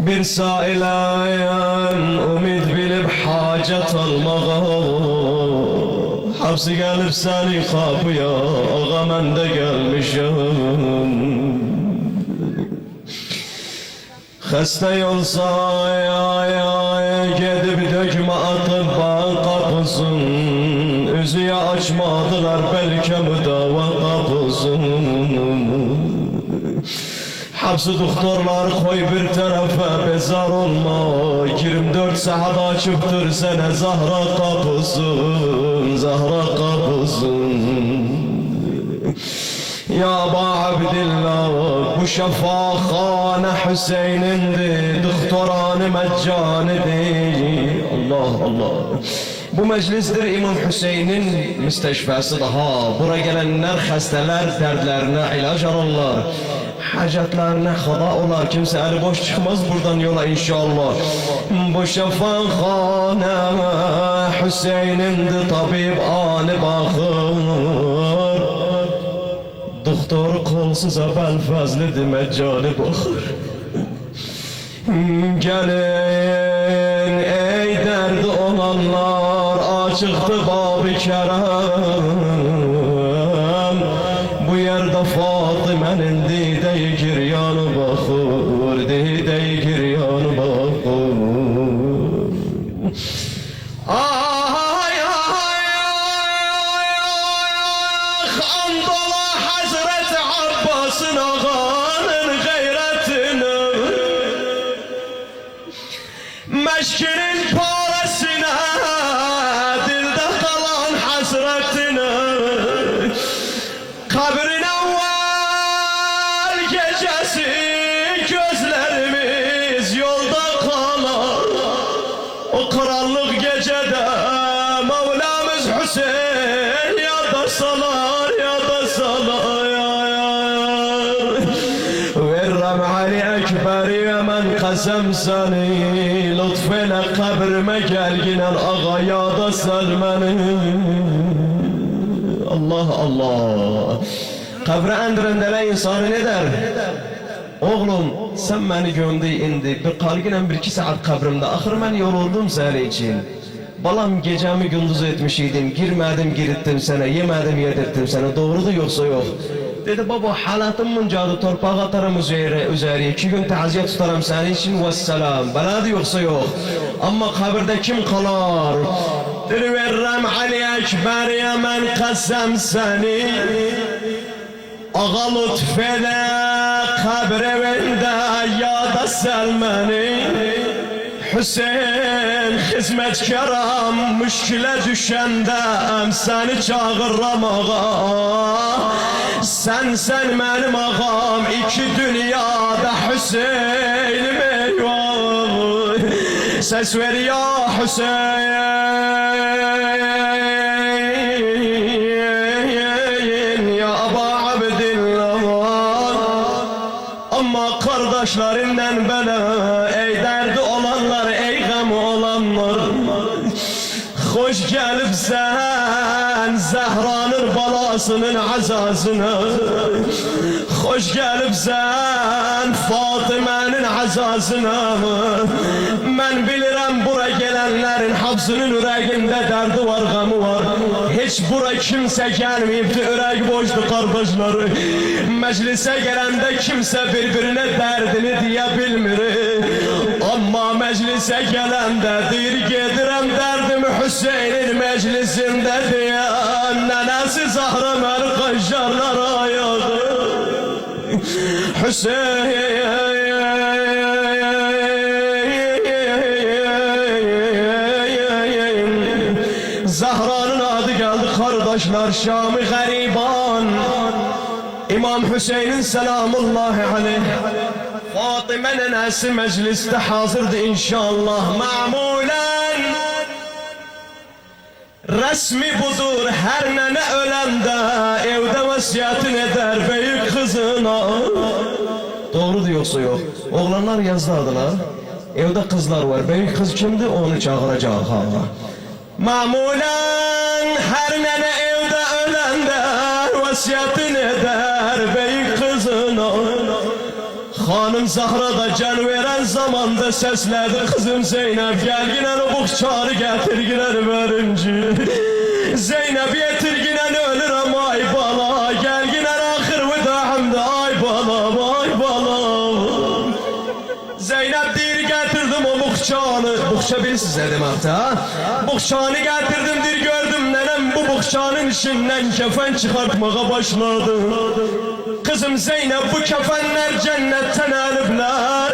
Bir sailəyəm ümid bilib hacət almağa, hapsi gəlib səni kapıya, ağa mən də gəlmişəm. Xəstə olsa gedib dökmə atıbba qapısın, üzüyə açmadılar bəlkə müdava qapısın. Hapsi doktorlar koy bir tarafa, bezar olma, 24 saat açıptır sənə Zahra kapısın, Zahra kapısın. Ya Aba Abdillah, bu şəfaxanə Hüseynindir, doktoranı məccanidir. Allah Allah. Bu meclisdir İmam Hüseyin'in müsteşfası daha. Bura gelenler xəstələr dərdlərinə ilaç alırlar. Hacatlarına xada olar, kimse eli boş çıkmaz buradan yola inşallah. Bu şəfaxanə Hüseynindir, tabib ani baxır. Doktor kolsuza Bəlfəzlidir, məccani baxır. Gelin ey derdi olanlar, açıktı bab-ı kerem. Bu yerde Fatıme'nin dideyi giryanı bakır, dideyi giryanı bakır. Ay ay ay ay Andola Hazreti Abbas'ın ağanın gayretini, meşkinin parasına, dilde kalan hasretini, kabrin evvel gecesi gözlerimiz yolda kalan. O karanlık gecede Mevlamız Hüseyin yada salar, yada salar. Verrem Ali Ekber'e men kasem seni, lütfeyle kabrime gelginen ağa yada salmeni. Allah Allah. Kabre endirendele insanı ne der? Oğlum sen beni gömdü indi, bir kalginen 1-2 saat kabrimde, ahır ben yoruldum senin için. Balam gecemi gündüz etmişiydim, girmedim girittim sana, yemedim yedirttim sana, doğrudu yoksa yok. Dedi baba halatım muncadı, torpağı atarım üzeri, 2 gün taziyet tutarım senin için, vesselam. Beladı yoksa yok. Ama kabirde kim kalar? Dedi verrem Ali Ekber'e men kasem seni, ağa lütfeyle kabir evinde yada selmeni. Hüseyin hizmetkaram müşkile düşende seni çağırram ağa. Sen benim ağam, 2 dünyada Hüseyin'im eyvah. Ses ver ya Hüseyin, ya Aba Abdillah. Ama kardeşlerinden böyle ey derdi olanlar, ey gam olanlar, hoş gelip sen Zehra'nın balasının azasına, hoş gelip sen Fatıme'nin azasına. Ben bilirim bura gelenlerin hapsının yüreğinde derdi var, gamı var. Hiç bura kimse gelmeyipti, yürek boştu kardeşleri. Meclise gelende kimse birbirine derdini diyebilmir. Ama meclise gelende dir gedirem derdimi Hüseyin'in meclisinde diye. Nenesi Zahra beni kaşarlar ayağı. Hüseyin Zahra'nın adı geldi kardeşler, Şam-ı gariban. İmam Hüseyin'in selamullahi aleyh, Fatıme'nin nenesi mecliste hazırdı inşallah. Ma'mulen resmi budur, her nene ölende evde vasiyetin eder büyük kızına. Doğru diyorsa yok. Oğlanlar yazdılar, evde kızlar var. Büyük kız kimdi? Onu çağıracak ha. Ma'mulen her nene evde ölende vasiyetin eder büyük kızına. Hanım Zahra da can veren zamanda seslerdi kızım Zeynep gel ginen o buhçarı getir ginen verinci. Zeynep yetir ginen ölür ama ay bala gel ginen ahir vidahımda ay bala ay bala. Zeynep dir getirdim o buhçanı. Buhça birisiz demekte ha. Buhçanı getirdim dir gördüm nenem bu buhçanın içinden kefen çıkartmaya başladı. Kızım Zeynep bu kefenler cennetten elifler.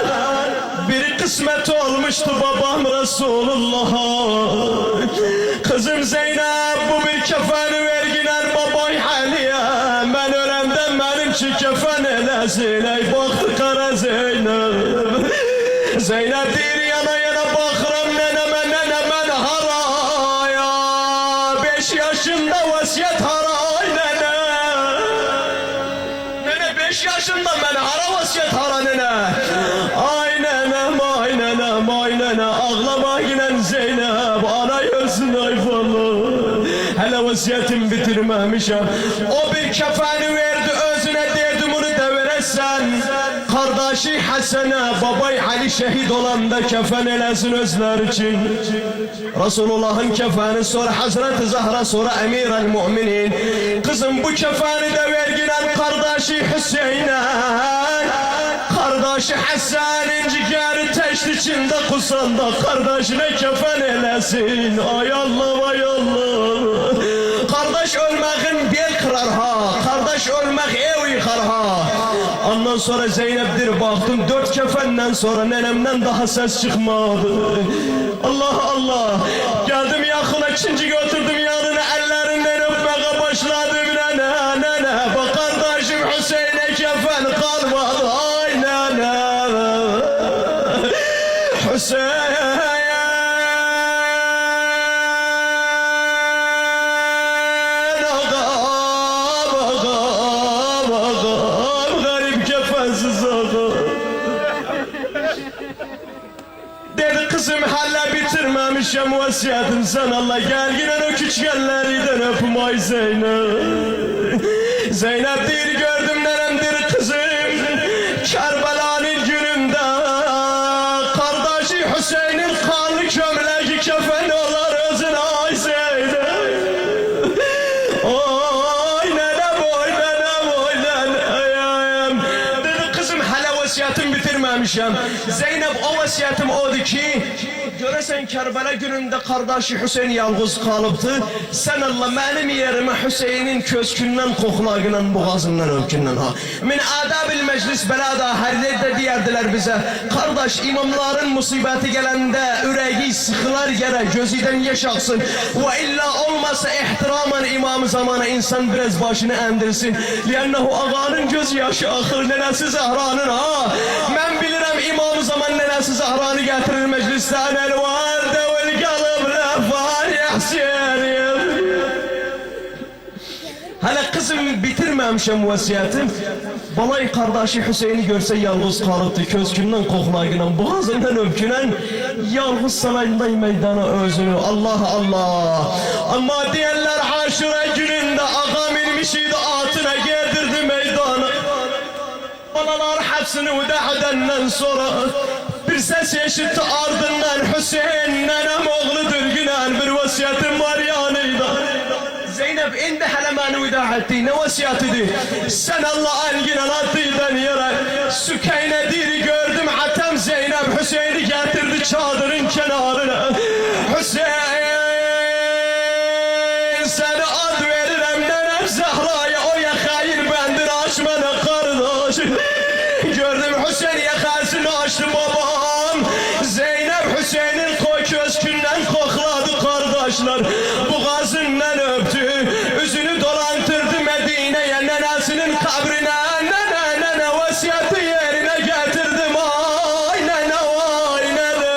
Biri kısmet olmuştu babam Resulullah'a. Kızım Zeynep bu bir kefeni verginer babay Ali'ye. Ben ölemden benimki kefen elesin ey baktı kara Zeynep. Zeynep dir yana yana bakıram neneme haraya. 5 yaşında vasiyet haray nene. Nene 5 yaşında ben hara vasiyet hara nene. Ay nenem ay nenem ay nene ağlama yine Zeynep. Anay ölsün ay falan. Hele vasiyetim bitirmemişim. O bir kefeni verdi özüne dedim onu da veressen. Kardeşi Hasan'a babay Ali şehit olanda kefen elesin özler için. Resulullah'ın kefeni sonra Hazreti Zahra sonra Emir el Müminin. Kızım bu kefeni de vergilen kardeşi Hüseyin'e. Kardeşi Hasan'ın ciğeri teşt içinde kusanda kardeşine kefen elesin. Ay Allah ay Allah. Kardeş ölmeğin bel kırar ha. Kardeş ölmek ev yıkar ha. Ondan sonra Zeynep'dir baktım 4 kefenden sonra nenemden daha ses çıkmadı. Allah Allah. Geldim yakına ikinci götürdüm yanına ellerinden öpmeye başladım nene. Bak kardeşim Hüseyin'e kefen kalmadı. Ay nene. Hüseyin. Dedi kızım hala bitirmemişim vasiyetim sen Allah gel yine o küçüklerden öpüm ay Zeynep. Zeynep değil gördüm nenemdir kızım Kerbela'nın gününde kardeşi Hüseyin'in kanlı kömleği kefen olar özüne ay Zeynep. Oy nenem oy nenem oy nenem. Dedi kızım hala vasiyetim bitirmemişim. Zeynep o vasiyetim oydu ki göresen Kerbela gününde kardeşi Hüseyin yalnız kalıptı. Sen Allah benim yerime Hüseyin'in köskünden koklağından boğazından öpkünden ha. Min adabil meclis belada her yerde diyerdiler bize. Kardeş imamların musibeti gelende üreği sıkılar yere gözüden yaş aksın. Ve illa olmasa ihtiraman imam zamanı insan biraz başını endirsin. Liannehu ağanın gözü yaşı akır nenesi Zahra'nın ha. Ben bilirim imam zaman nenesi Zahra'nı getirir meclisten el vardı vel kalıp lafar yahsiyeriyim. Hele kızım bitirmemişim vasiyetim. Balay kardeşi Hüseyin'i görse yalnız kalıptı. Köskünden koklağından boğazından öpkünen yalnız sarayından meydana özünü. Allah Allah. Ama diyenler Aşure gününde ağam inmişiydi atına geldirdi meydana. Balalar hepsini udahedenden sonra bir ses eşitti ardından Hüseyin nenem oğludur günen bir vasiyetim var yanıydı. Zeynep indi hele beni udah etti ne vasiyetidir? Sen Allah'ın günen attıydan yere Sükeyne diri gördüm hatem Zeynep Hüseyin'i getirdi çadırın kenarına. Hüseyin seni ad veririm nenem Zahra'ya o yakayır bendir açmana kardeş. Gördüm Hüseyin yakasını açtı babam. Zeynep Hüseyin'in koy köskünden kokladı kardeşler. Boğazından öptü. Yüzünü dolantırdı Medine'ye nenesinin kabrine. Nene vasiyeti yerine getirdim. Ay nene vay nene.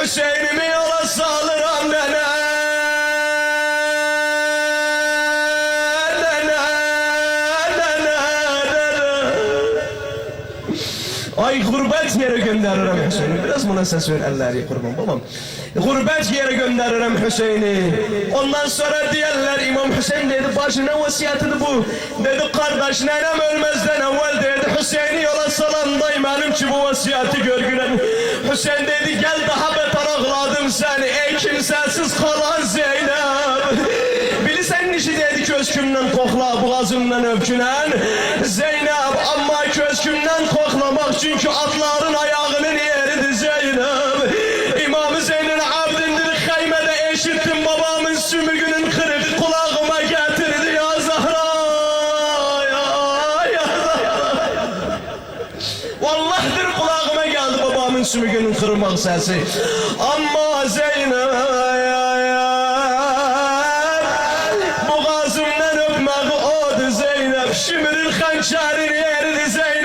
Hüseyin'imi yola salırım nene. Ay gurbet yere gönderirim Hüseyin'i. Biraz buna ses ver elleri kurban babam. Gurbet yere gönderirim Hüseyin'i. Ondan sonra diyorlar İmam Hüseyin dedi başına vasiyetidir bu. Dedi kardeş nenem ölmezden evvel dedi Hüseyin'i yola salam dayım ki bu vasiyeti görgülen. Hüseyin dedi gel daha beter ağladım seni ey kimsesiz kalan Zeynep. Bilirsen nişi dedi köskümden kokla boğazımdan öpkülen. Zeynep ama köskümden koklamak çünkü atların ayağının yeridir Zeynep. İmam Zeynel Abidin'dir haymede eşittim babamın sümüğünün kırık kulağıma getirdi ya Zahra. Ya Zahra. Vallahdır kulağıma geldi babamın sümüğünün kırmak sesi. Ama Zeynep boğazımdan öpmek odu Zeynep. Şümürün hançerini eridi Zeynep.